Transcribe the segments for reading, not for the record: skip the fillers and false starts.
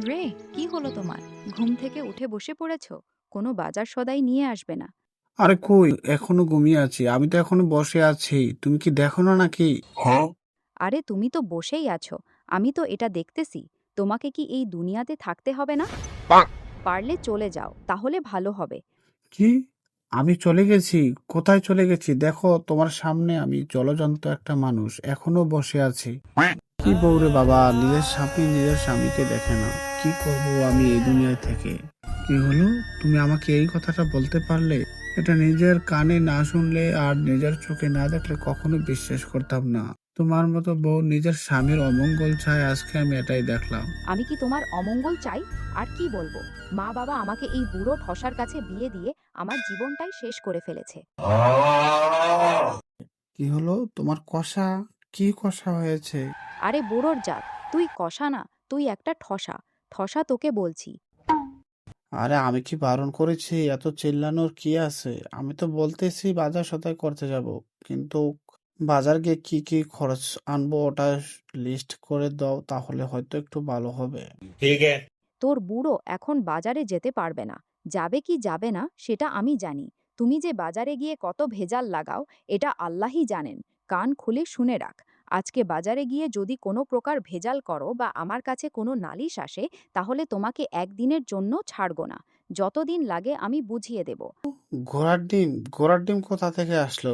রে, কি হলো তোমার? ঘুম থেকে উঠে বসে পড়েছো? কোনো বাজার সদাই নিয়ে আসবে না? আরে কই, এখনো ঘুমিয়ে আছি। আমি তো এখনো বসে আছি। তুমি কি দেখো না নাকি? আরে তুমি তো বসেই আছো, আমি তো এটা দেখতেছি। তোমাকে কি এই দুনিয়াতে থাকতে হবে না? পারলে চলে যাও, তাহলে ভালো হবে। কি? আমি চলে গেছি? কোথায় চলে গেছি? দেখো, তোমার সামনে আমি জলজন্ত একটা মানুষ এখনো বসে আছি। কি বউরে বাবা, নিজের স্বামী নিজের স্বামীকে দেখে না। কি করব আমি এই দুনিয়া থেকে? কি হলো? তুমি আমাকে এই কথাটা বলতে পারলে? এটা নিজের কানে না শুনলে আর নিজের চোখে না দেখলে কখনো বিশ্বাস করতাম না। তোমার মতো বউ নিজের স্বামীর অমঙ্গল চায়, আজকে আমি এটাই দেখলাম। আমি কি তোমার অমঙ্গল চাই? আর কি বলবো, মা বাবা আমাকে এই বুড়ো ঠসার কাছে বিয়ে দিয়ে আমার জীবনটাই শেষ করে ফেলেছে। কি হলো? তোমার কষা? কি কষা হয়েছে? আরে বুড়োর জাত, তুই কষা না, তুই একটা ঠসা। ঠসা তোকে বলছি। আরে আমি কি বারণ করেছি? এত চিল্লানোর কি আছে? আমি তো বলতেছি বাজার সদাই করতে যাব, কিন্তু বাজার গিয়ে কি কি খরচ আনবো ওটা লিস্ট করে দাও, তাহলে হয়তো একটু ভালো হবে। তোর বুড়ো এখন বাজারে যেতে পারবে না। যাবে কি যাবে না সেটা আমি জানি। তুমি যে বাজারে গিয়ে কত ভেজাল লাগাও, এটা আল্লাহই জানেন। কান খুলে শুনে রাখ। আজকে বাজারে গিয়ে যদি কোনো প্রকার ভেজাল করো বা আমার কাছে কোনো নালিশ আসে, তাহলে তোমাকে একদিনের জন্য ছাড়ব না। যতদিন লাগে আমি বুঝিয়ে দেব। ঘোড়ার ডিম? ঘোড়ার ডিম কোথা থেকে আসলো?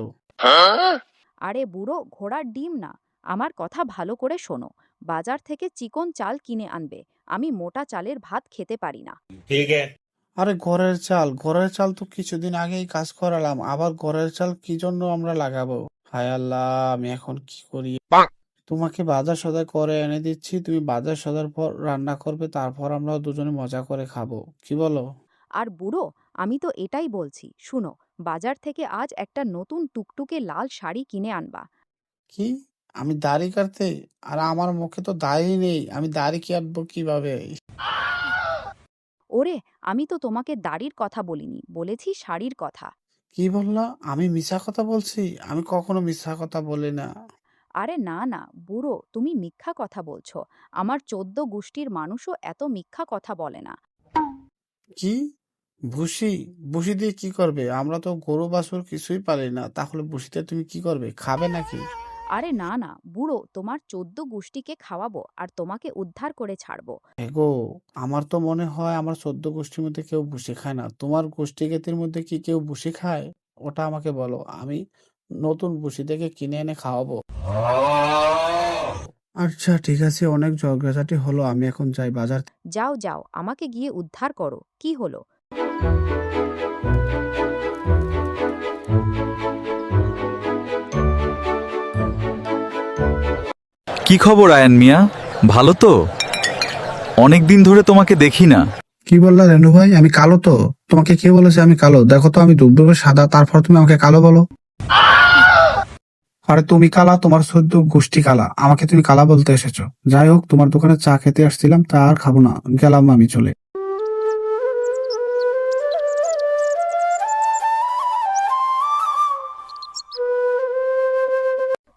আরে বুড়ো, ঘোড়ার ডিম না। আমার কথা ভালো করে শোনো। বাজার থেকে চিকন চাল কিনে আনবে। আমি মোটা চালের ভাত খেতে পারি না। আরে ঘরের চাল? ঘরের চাল তো কিছুদিন আগেই কাজ করালাম, আবার ঘরের চাল কি জন্য আমরা লাগাবো? হায় আল্লাহ, আমি এখন কি করি? তোমাকে বাজার সদাই করে এনে দিচ্ছি, তুমি বাজার সদার পর রান্না করবে, তারপর আমরা দুজনে মজা করে খাবো। কি বলো? আর বুড়ো, আমি তো এটাই বলছি, শুনো। বাজার থেকে আজ একটা নতুন টুকটুকে লাল শাড়ি কিনে আনবা। কি? আমি দাড়ি কাটতে? আর আমার মুখে তো দাড়ি নেই, আমি দাড়ি কাটবো কিভাবে? ওরে, আমি তো তোমাকে দাড়ির কথা বলিনি, বলেছি শাড়ির কথা। কি বললা? আমি মিথ্যা কথা বলছি? আমি কখনো মিথ্যা কথা বলি না। আরে না না, বুড়ো, তুমি মিথ্যা কথা বলছো। আমার 14 গোষ্ঠীর মানুষও এত মিথ্যা কথা বলে না। কি? ভুসি? ভুসি দিয়ে কি করবে? আমরা তো গরু বাছুর কিছুই পালি না, তাহলে ভুসিতে তুমি কি করবে? খাবে নাকি? আরে না না, বুড়ো, তোমার 14 গোষ্ঠীকে খাওয়াবো আর তোমাকে উদ্ধার করে ছাড়বো। এগো, আমার তো মনে হয় আমার 14 গোষ্ঠীর মধ্যে কেউ ভুসি খায় না। তোমার গোষ্ঠী জ্ঞাতির মধ্যে কি কেউ ভুসি খায়? ওটা আমাকে বলো, আমি নতুন ভুসি থেকে কিনে এনে খাওয়াবো। আচ্ছা ঠিক আছে, অনেক ঝগড়াঝাটি হলো, আমি এখন যাই বাজার। যাও যাও, আমাকে গিয়ে উদ্ধার করো। কি হলো? কি খবর আয়ান মিয়া? ভালো তো? অনেক দিন ধরে তোমাকে দেখি না। কি বললা রেনু ভাই? আমি কালো তো? তোমাকে কে বলেছে আমি কালো? দেখো তো, আমি ধূপধূপে সাদা, তারপর তুমি আমাকে কালো বলো? আরে তুমি কালা, তোমার 14 গোষ্ঠী কালা, আমাকে তুমি কালা বলতে এসেছো? যাই হোক, তোমার দোকানে চা খেতে আসছিলাম, তা আর খাবো না, গেলাম আমি চলে।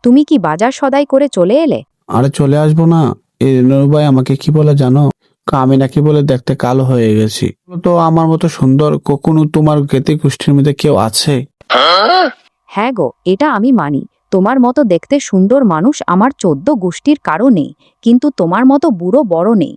তুমি কি বাজার সদাই করে চলে এলে? আরে চলে আসবো না? এই রেনু ভাই আমাকে কি বলে জানো? আমি নাকি বলে দেখতে কালো হয়ে গেছি। তো আমার মতো সুন্দর কখনো তোমার জ্ঞাতি গোষ্ঠীর মধ্যে কেউ আছে? হ্যাঁ গো, এটা আমি মানি। তোমার মতো দেখতে সুন্দর মানুষ আমার 14 গোষ্ঠীর কারো নেই, কিন্তু তোমার মতো বুড়ো বড় নেই।